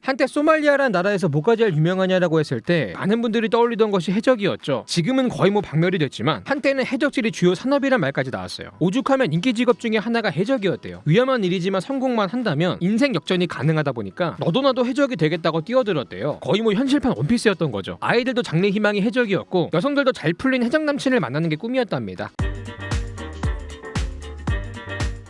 한때 소말리아라는 나라에서 뭐가 제일 유명하냐라고 했을 때 많은 분들이 떠올리던 것이 해적이었죠. 지금은 거의 박멸이 됐지만 한때는 해적질이 주요 산업이란 말까지 나왔어요. 오죽하면 인기 직업 중에 하나가 해적이었대요. 위험한 일이지만 성공만 한다면 인생 역전이 가능하다 보니까 너도 나도 해적이 되겠다고 뛰어들었대요. 거의 현실판 원피스였던 거죠. 아이들도 장래 희망이 해적이었고 여성들도 잘 풀린 해적 남친을 만나는 게 꿈이었답니다.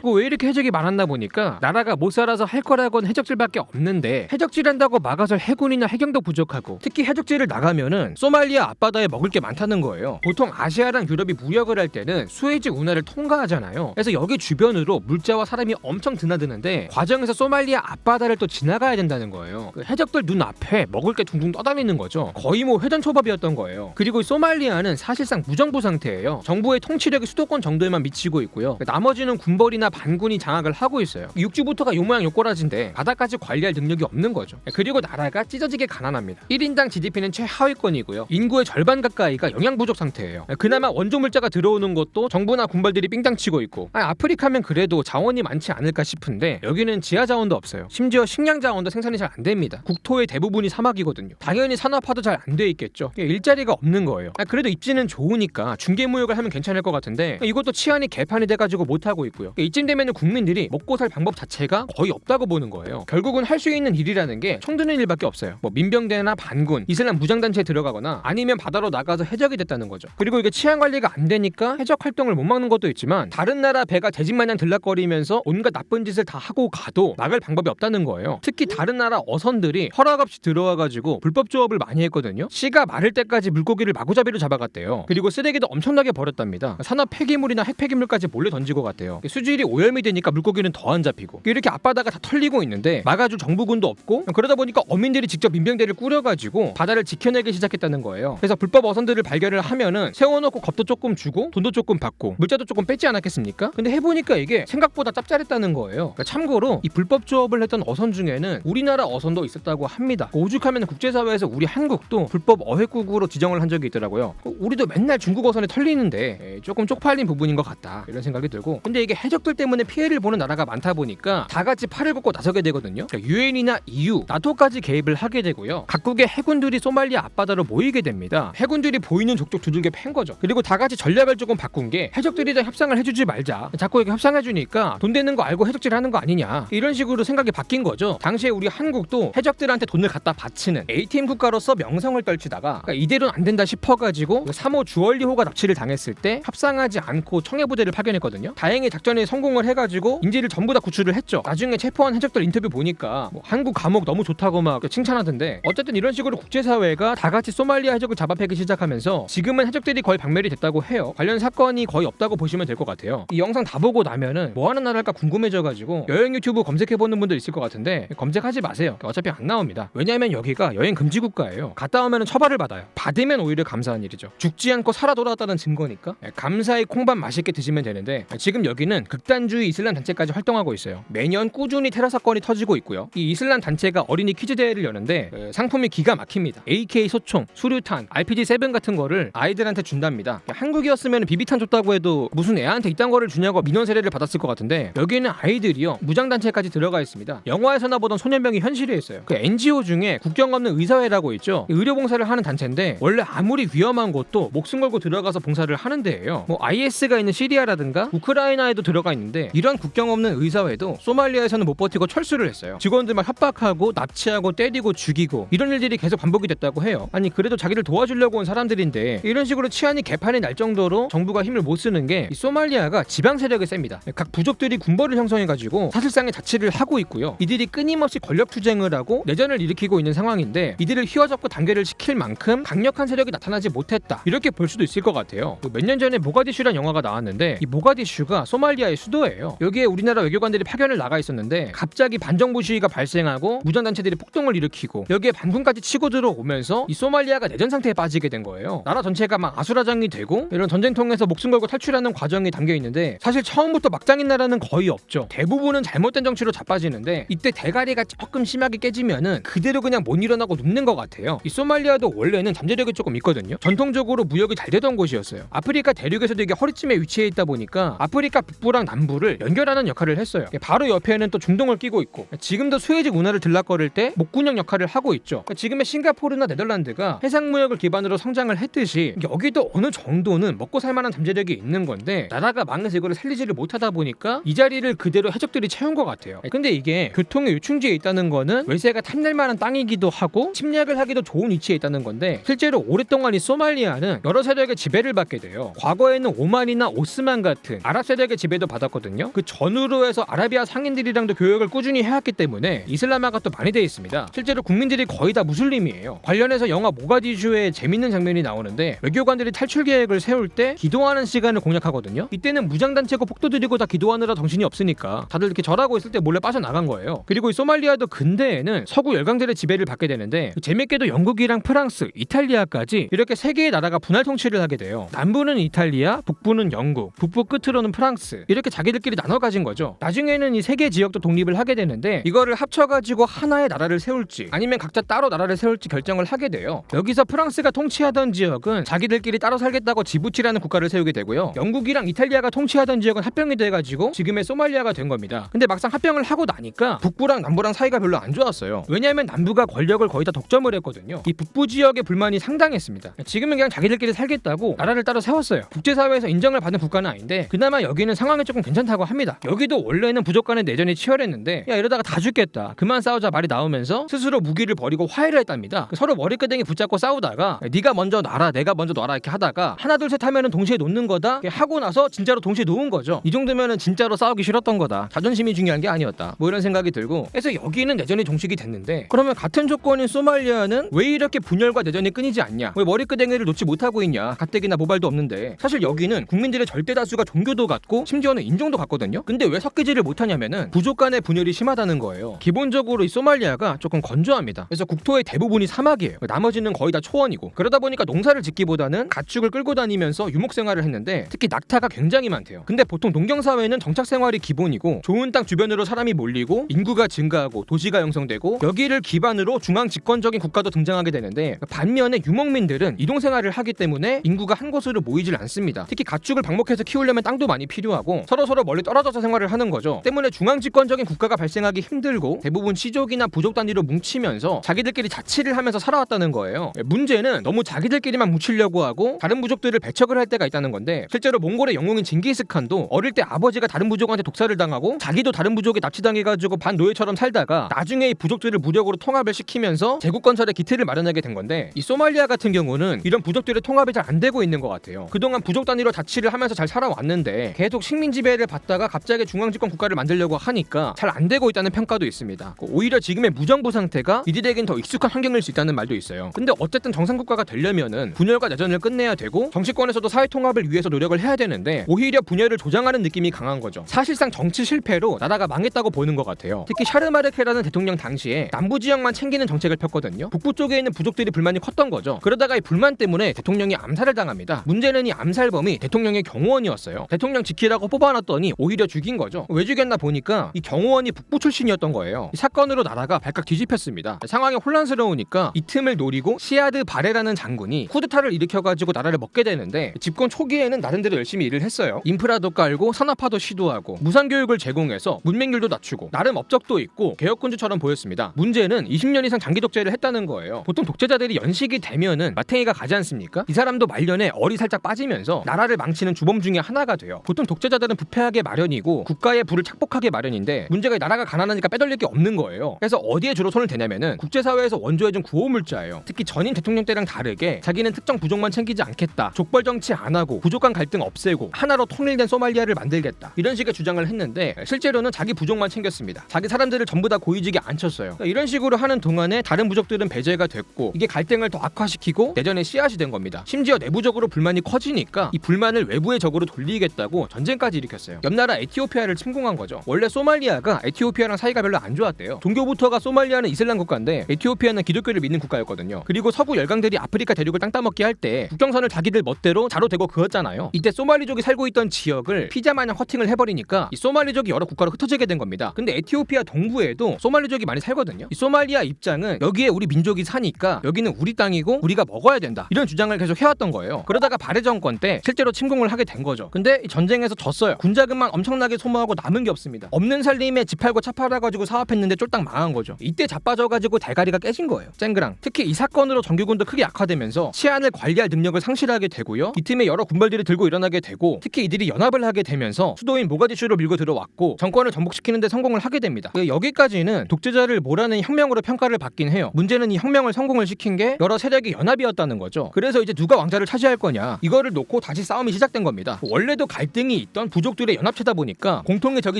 왜 이렇게 해적이 많았나 보니까 나라가 못 살아서 할 거라고는 해적질밖에 없는데 해적질한다고 막아설 해군이나 해경도 부족하고 특히 해적질을 나가면은 소말리아 앞바다에 먹을 게 많다는 거예요. 보통 아시아랑 유럽이 무역을 할 때는 수에즈 운하를 통과하잖아요. 그래서 여기 주변으로 물자와 사람이 엄청 드나드는데 과정에서 소말리아 앞바다를 또 지나가야 된다는 거예요. 그 해적들 눈앞에 먹을 게 둥둥 떠다니는 거죠. 거의 회전초밥이었던 거예요. 그리고 소말리아는 사실상 무정부 상태예요. 정부의 통치력이 수도권 정도에만 미치고 있고요. 나머지는 군벌이나 반군이 장악을 하고 있어요. 육지부터가 요모양 요꼬라진데 바다까지 관리할 능력이 없는 거죠. 그리고 나라가 찢어지게 가난합니다. 1인당 GDP는 최하위권이고요. 인구의 절반 가까이가 영양 부족 상태예요. 그나마 원조 물자가 들어오는 것도 정부나 군벌들이 삥땅치고 있고 아프리카면 그래도 자원이 많지 않을까 싶은데 여기는 지하 자원도 없어요. 심지어 식량 자원도 생산이 잘 안 됩니다. 국토의 대부분이 사막이거든요. 당연히 산업화도 잘 안 돼 있겠죠. 일자리가 없는 거예요. 그래도 입지는 좋으니까 중개무역을 하면 괜찮을 것 같은데 이것도 치안이 개판이 돼가지고 못하고 있고요. 이쯤 되면은 국민들이 먹고 살 방법 자체가 거의 없다고 보는 거예요. 결국은 할 수 있는 일이라는 게 총 드는 일밖에 없어요. 민병대나 반군, 이슬람 무장단체에 들어가거나 아니면 바다로 나가서 해적이 됐다는 거죠. 그리고 이게 치안 관리가 안 되니까 해적 활동을 못 막는 것도 있지만 다른 나라 배가 돼지마냥 들락거리면서 온갖 나쁜 짓을 다 하고 가도 막을 방법이 없다는 거예요. 특히 다른 나라 어선들이 허락 없이 들어와가지고 불법 조업을 많이 했거든요. 씨가 마를 때까지 물고기를 마구잡이로 잡아갔대요. 그리고 쓰레기도 엄청나게 버렸답니다. 산업 폐기물이나 핵 폐기물까지 몰래 던지고 갔대요. 수질이 오염이 되니까 물고기는 더 안 잡히고 이렇게 앞바다가 다 털리고 있는데 막아줄 정부군도 없고 그러다 보니까 어민들이 직접 민병대를 꾸려가지고 바다를 지켜내기 시작했다는 거예요. 그래서 불법 어선들을 발견을 하면은 세워놓고 겁도 조금 주고 돈도 조금 받고 물자도 조금 뺏지 않았겠습니까? 근데 해보니까 이게 생각보다 짭짤했다는 거예요. 그러니까 참고로 이 불법 조업을 했던 어선 중에는 우리나라 어선도 있었다고 합니다. 오죽하면 국제사회에서 우리 한국도 불법 어획국으로 지정을 한 적이 있더라고요. 우리도 맨날 중국 어선에 털리는데 조금 쪽팔린 부분인 것 같다 이런 생각이 들고 근데 이게 해적들 때문에 피해를 보는 나라가 많다 보니까 다 같이 팔을 걷고 나서게 되거든요. 유엔이나 EU, 나토까지 개입을 하게 되고요. 각국의 해군들이 소말리아 앞바다로 모이게 됩니다. 해군들이 보이는 족족 두들겨 팬 거죠. 그리고 다 같이 전략을 조금 바꾼 게 해적들이랑 협상을 해주지 말자. 자꾸 이렇게 협상해주니까 돈 되는 거 알고 해적질하는 거 아니냐. 이런 식으로 생각이 바뀐 거죠. 당시에 우리 한국도 해적들한테 돈을 갖다 바치는 ATM 국가로서 명성을 떨치다가 그러니까 이대로는 안 된다 싶어가지고 3호 주얼리호가 납치를 당했을 때 협상하지 않고 청해부대를 파견했거든요. 다행히 작전에 성공을 해가지고 인질을 전부 다 구출을 했죠. 나중에 체포한 해적들 인터뷰 보니까 한국 감옥 너무 좋다고 막 칭찬하던데 어쨌든 이런 식으로 국제사회가 다 같이 소말리아 해적을 잡아패기 시작하면서 지금은 해적들이 거의 박멸이 됐다고 해요. 관련 사건이 거의 없다고 보시면 될 것 같아요. 이 영상 다 보고 나면은 뭐 하는 나라일까 궁금해져가지고 여행 유튜브 검색해보는 분들 있을 것 같은데 검색하지 마세요. 어차피 안 나옵니다. 왜냐하면 여기가 여행 금지 국가예요. 갔다 오면 처벌을 받아요. 받으면 오히려 감사한 일이죠. 죽지 않고 살아 돌아왔다는 증거니까 감사히 콩밥 맛있게 드시면 되는데 지금 여기는 극단주의 이슬람 단체까지 활동하고 있어요. 매년 꾸준히 테러 사건이 터지고 있고요. 이 이슬람 단체가 어린이 퀴즈 대회를 여는데 상품이 기가 막힙니다. AK 소총, 수류탄, RPG-7 같은 거를 아이들한테 준답니다. 한국이었으면 비비탄 줬다고 해도 무슨 애한테 이딴 거를 주냐고 민원 세례를 받았을 것 같은데 여기는 아이들이요 무장단체까지 들어가 있습니다. 영화에서나 보던 소년병이 현실이었어요. 그 NGO 중에 국경 없는 의사회라고 있죠. 의료봉사를 하는 단체인데 원래 아무리 위험한 곳도 목숨 걸고 들어가서 봉사를 하는 데예요. 뭐 IS가 있는 시리아라든가 우크라이나에도 들어가 있는데 이런 국경 없는 의사회도 소말리아에서는 못 버티고 철수를 했어요. 직원들만 협박하고 납치하고 때리고 죽이고 이런 일들이 계속 반복이 됐다고 해요. 아니 그래도 자기를 도와주려고 온 사람들인데 이런 식으로 치안이 개판이 날 정도로 정부가 힘을 못 쓰는 게 이 소말리아가 지방 세력이 셉니다. 각 부족들이 군벌을 형성해가지고 사실상의 자치를 하고 있고요. 이들이 끊임없이 권력 투쟁을 하고 내전을 일으키고 있는 상황인데 이들을 휘어잡고 단결을 시킬 만큼 강력한 세력이 나타나지 못했다. 이렇게 볼 수도 있을 것 같아요. 몇 년 전에 모가디슈란 영화가 나왔는데 이 모가디슈가 소말리아의 수도예요. 여기에 우리나라 외교관들이 파견을 나가 있었는데 갑자기 반정부 시위가 발생하고 무장단체들이 폭동을 일으키고 여기에 반군까지 치고 들어오면서 이 소말리아가 내전 상태에 빠지게 된 거예요. 나라 전체가 막 아수라장이 되고 이런 전쟁통에서 목숨 걸고 탈출하는 과정이 담겨 있는데 사실 처음부터 막장인 나라는 거의 없죠. 대부분은 잘못된 정치로 자빠지는데 이때 대가리가 조금 심하게 깨지면은 그대로 그냥 못 일어나고 눕는 것 같아요. 이 소말리아도 원래는 잠재력이 조금 있거든요. 전통적으로 무역이 잘 되던 곳이었어요. 아프리카 대륙에서도 이게 허리쯤에 위치해 있다 보니까 아프리카 북부랑 남부 남부를 연결하는 역할을 했어요. 바로 옆에는 또 중동을 끼고 있고 지금도 수에즈 운하를 들락거릴 때 목군역 역할을 하고 있죠. 지금의 싱가포르나 네덜란드가 해상무역을 기반으로 성장을 했듯이 여기도 어느 정도는 먹고 살만한 잠재력이 있는 건데 나라가 망해서 이거를 살리지를 못하다 보니까 이 자리를 그대로 해적들이 채운 것 같아요. 근데 이게 교통의 요충지에 있다는 거는 외세가 탐낼 만한 땅이기도 하고 침략을 하기도 좋은 위치에 있다는 건데 실제로 오랫동안 이 소말리아는 여러 세력의 지배를 받게 돼요. 과거에는 오만이나 오스만 같은 아랍 세력의 지배도 받았거든요. 그 전후로 해서 아라비아 상인들이랑도 교역을 꾸준히 해왔기 때문에 이슬람화가 또 많이 돼 있습니다. 실제로 국민들이 거의 다 무슬림이에요. 관련해서 영화 모가디슈에 재밌는 장면이 나오는데 외교관들이 탈출 계획을 세울 때 기도하는 시간을 공략하거든요. 이때는 무장단체고 폭도들이고 다 기도하느라 정신이 없으니까 다들 이렇게 절하고 있을 때 몰래 빠져나간 거예요. 그리고 이 소말리아도 근대에는 서구 열강들의 지배를 받게 되는데 재밌게도 영국이랑 프랑스, 이탈리아까지 이렇게 세 개의 나라가 분할 통치를 하게 돼요. 남부는 이탈리아, 북부는 영국, 북부 끝으로는 프랑스 이렇게 자기들끼리 나눠 가진 거죠. 나중에는 이 세 개 지역도 독립을 하게 되는데 이거를 합쳐가지고 하나의 나라를 세울지 아니면 각자 따로 나라를 세울지 결정을 하게 돼요. 여기서 프랑스가 통치하던 지역은 자기들끼리 따로 살겠다고 지부티라는 국가를 세우게 되고요. 영국이랑 이탈리아가 통치하던 지역은 합병이 돼가지고 지금의 소말리아가 된 겁니다. 근데 막상 합병을 하고 나니까 북부랑 남부랑 사이가 별로 안 좋았어요. 왜냐하면 남부가 권력을 거의 다 독점을 했거든요. 이 북부 지역의 불만이 상당했습니다. 지금은 그냥 자기들끼리 살겠다고 나라를 따로 세웠어요. 국제사회에서 인정을 받는 국가는 아닌데 그나마 여기는 상황이 조금 괜찮다고 합니다. 여기도 원래는 부족 간의 내전이 치열했는데 야 이러다가 다 죽겠다 그만 싸우자 말이 나오면서 스스로 무기를 버리고 화해를 했답니다. 서로 머리끄댕이 붙잡고 싸우다가 네가 먼저 놔라 내가 먼저 놔라 이렇게 하다가 하나 둘 셋 하면은 동시에 놓는 거다 하고 나서 진짜로 동시에 놓은 거죠. 이 정도면은 진짜로 싸우기 싫었던 거다. 자존심이 중요한 게 아니었다. 뭐 이런 생각이 들고 그래서 여기는 내전이 종식이 됐는데 그러면 같은 조건인 소말리아는 왜 이렇게 분열과 내전이 끊이지 않냐? 왜 머리끄댕이를 놓지 못하고 있냐? 가뜩이나 모발도 없는데 사실 여기는 국민들의 절대 다수가 종교도 같고 심지어는 인종도 같거든요. 근데 왜 섞이지를 못하냐면은 부족 간의 분열이 심하다는 거예요. 기본적으로 이 소말리아가 조금 건조합니다. 그래서 국토의 대부분이 사막이에요. 나머지는 거의 다 초원이고 그러다 보니까 농사를 짓기보다는 가축을 끌고 다니면서 유목 생활을 했는데 특히 낙타가 굉장히 많대요. 근데 보통 농경 사회는 정착 생활이 기본이고 좋은 땅 주변으로 사람이 몰리고 인구가 증가하고 도시가 형성되고 여기를 기반으로 중앙 집권적인 국가도 등장하게 되는데 반면에 유목민들은 이동 생활을 하기 때문에 인구가 한 곳으로 모이질 않습니다. 특히 가축을 방목해서 키우려면 땅도 많이 필요하고 서로 멀리 떨어져서 생활을 하는 거죠. 때문에 중앙 집권적인 국가가 발생하기 힘들고 대부분 시족이나 부족 단위로 뭉치면서 자기들끼리 자치를 하면서 살아왔다는 거예요. 문제는 너무 자기들끼리만 뭉치려고 하고 다른 부족들을 배척을 할 때가 있다는 건데 실제로 몽골의 영웅인 징기스칸도 어릴 때 아버지가 다른 부족한테 독살을 당하고 자기도 다른 부족에 납치당해가지고 반노예처럼 살다가 나중에 이 부족들을 무력으로 통합을 시키면서 제국 건설의 기틀을 마련하게 된 건데 이 소말리아 같은 경우는 이런 부족들의 통합이 잘 안 되고 있는 것 같아요. 그동안 부족 단위로 자치를 하면서 잘 살아왔는데 계속 식민 지배를 받다가 갑자기 중앙 집권 국가를 만들려고 하니까 잘 안 되고 있다는 평가도 있습니다. 오히려 지금의 무정부 상태가 이들에겐 더 익숙한 환경일 수 있다는 말도 있어요. 근데 어쨌든 정상 국가가 되려면은 분열과 내전을 끝내야 되고 정치권에서도 사회 통합을 위해서 노력을 해야 되는데 오히려 분열을 조장하는 느낌이 강한 거죠. 사실상 정치 실패로 나라가 망했다고 보는 것 같아요. 특히 샤르마르케라는 대통령 당시에 남부 지역만 챙기는 정책을 폈거든요. 북부 쪽에 있는 부족들이 불만이 컸던 거죠. 그러다가 이 불만 때문에 대통령이 암살을 당합니다. 문제는 이 암살범이 대통령의 경호원이었어요. 대통령 지키라고 뽑아놨더니 오히려 죽인 거죠. 왜 죽였나 보니까 이 경호원이 북부 출신이었던 거예요. 이 사건으로 나라가 발칵 뒤집혔습니다. 상황이 혼란스러우니까 이 틈을 노리고 시아드 바레라는 장군이 쿠데타를 일으켜가지고 나라를 먹게 되는데 집권 초기에는 나름대로 열심히 일을 했어요. 인프라도 깔고 산업화도 시도하고 무상교육을 제공해서 문맹률도 낮추고 나름 업적도 있고 개혁군주처럼 보였습니다. 문제는 20년 이상 장기 독재를 했다는 거예요. 보통 독재자들이 연식이 되면은 마탱이가 가지 않습니까? 이 사람도 말년에 얼이 살짝 빠지면서 나라를 망치는 주범 중에 하나가 돼요. 보통 독재자들은 부패하게 마련이고 국가의 부를 착복하게 마련인데 문제가 나라가 가난하니까 빼돌릴 게 없는 거예요. 그래서 어디에 주로 손을 대냐면은 국제사회에서 원조해준 구호물자예요. 특히 전임 대통령 때랑 다르게 자기는 특정 부족만 챙기지 않겠다, 족벌 정치 안 하고 부족 간 갈등 없애고 하나로 통일된 소말리아를 만들겠다, 이런 식의 주장을 했는데 실제로는 자기 부족만 챙겼습니다. 자기 사람들을 전부 다 고위직에 앉혔어요. 이런 식으로 하는 동안에 다른 부족들은 배제가 됐고 이게 갈등을 더 악화시키고 내전의 씨앗이 된 겁니다. 심지어 내부적으로 불만이 커지니까 이 불만을 외부의 적으로 돌리겠다고 전쟁까지 일으켰어요. 옆나라 에티오피아를 침공한 거죠. 원래 소말리아가 에티오피아랑 사이가 별로 안 좋았대요. 종교부터가 소말리아는 이슬람 국가인데 에티오피아는 기독교를 믿는 국가였거든요. 그리고 서구 열강들이 아프리카 대륙을 땅 따먹기 할 때 국경선을 자기들 멋대로 자로 대고 그었잖아요. 이때 소말리족이 살고 있던 지역을 피자마냥 커팅을 해버리니까 이 소말리족이 여러 국가로 흩어지게 된 겁니다. 근데 에티오피아 동부에도 소말리족이 많이 살거든요. 이 소말리아 입장은 여기에 우리 민족이 사니까 여기는 우리 땅이고 우리가 먹어야 된다, 이런 주장을 계속 해왔던 거예요. 그러다가 바레 정권 때 실제로 침공을 하게 된 거죠. 근데 이 전쟁에서 졌어요. 전자금만 엄청나게 소모하고 남은 게 없습니다. 없는 살림에 집 팔고 차 팔아가지고 사업했는데 쫄딱 망한 거죠. 이때 자빠져가지고 대가리가 깨진 거예요. 쨍그랑. 특히 이 사건으로 정규군도 크게 약화되면서 치안을 관리할 능력을 상실하게 되고요. 이 팀에 여러 군벌들이 들고 일어나게 되고 특히 이들이 연합을 하게 되면서 수도인 모가디슈로 밀고 들어왔고 정권을 정복시키는 데 성공을 하게 됩니다. 여기까지는 독재자를 몰아낸 혁명으로 평가를 받긴 해요. 문제는 이 혁명을 성공을 시킨 게 여러 세력의 연합이었다는 거죠. 그래서 이제 누가 왕자를 차지할 거냐 이거를 놓고 다시 싸움이 시작된 겁니다. 원래도 갈등이 있던 부족들의 연합체다 보니까 공통의 적이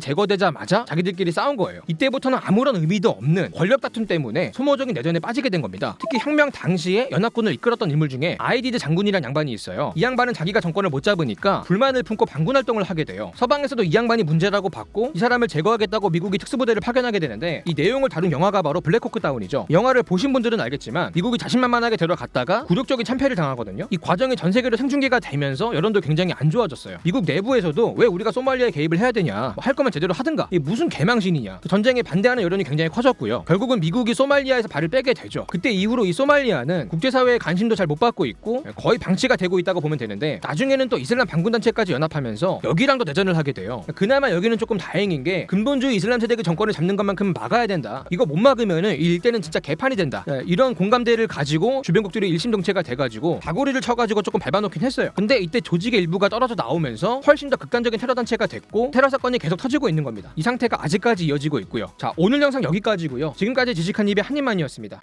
제거되자마자 자기들끼리 싸운 거예요. 이때부터는 아무런 의미도 없는 권력 다툼 때문에 소모적인 내전에 빠지게 된 겁니다. 특히 혁명 당시에 연합군을 이끌었던 인물 중에 아이디드 장군이라는 양반이 있어요. 이 양반은 자기가 정권을 못 잡으니까 불만을 품고 반군 활동을 하게 돼요. 서방에서도 이 양반이 문제라고 봤고 이 사람을 제거하겠다고 미국이 특수부대를 파견하게 되는데 이 내용을 다룬 영화가 바로 블랙호크 다운이죠. 영화를 보신 분들은 알겠지만 미국이 자신만만하게 들어갔다가 굴욕적인 참패를 당하거든요. 이 과정이 전 세계로 생중계가 되면서 여론도 굉장히 안 좋아졌어요. 미국 내부에서도 왜 우리가 소말리아에 개입을 해야 되냐, 할 거면 제대로 하든가, 이 무슨 개망신이냐, 전쟁에 반대하는 여론이 굉장히 커졌고요. 결국은 미국이 소말리아에서 발을 빼게 되죠. 그때 이후로 이 소말리아는 국제사회의 관심도 잘 못 받고 있고 거의 방치가 되고 있다고 보면 되는데 나중에는 또 이슬람 반군단체까지 연합하면서 여기랑도 내전을 하게 돼요. 그나마 여기는 조금 다행인 게 근본주의 이슬람 세력의 정권을 잡는 것만큼 막아야 된다. 이거 못 막으면은 이 일대는 진짜 개판이 된다. 이런 공감대를 가지고 주변국들이 일심동체가 돼가지고 다구리를 쳐가지고 조금 밟아놓긴 했어요. 근데 이때 조직의 일부가 떨어져 나오면서 훨씬 더 극단적인 테러 단체가 됐고 테러 사건이 계속 터지고 있는 겁니다. 이 상태가 아직까지 이어지고 있고요. 자, 오늘 영상 여기까지고요. 지금까지 지식한 입의 한입만이었습니다.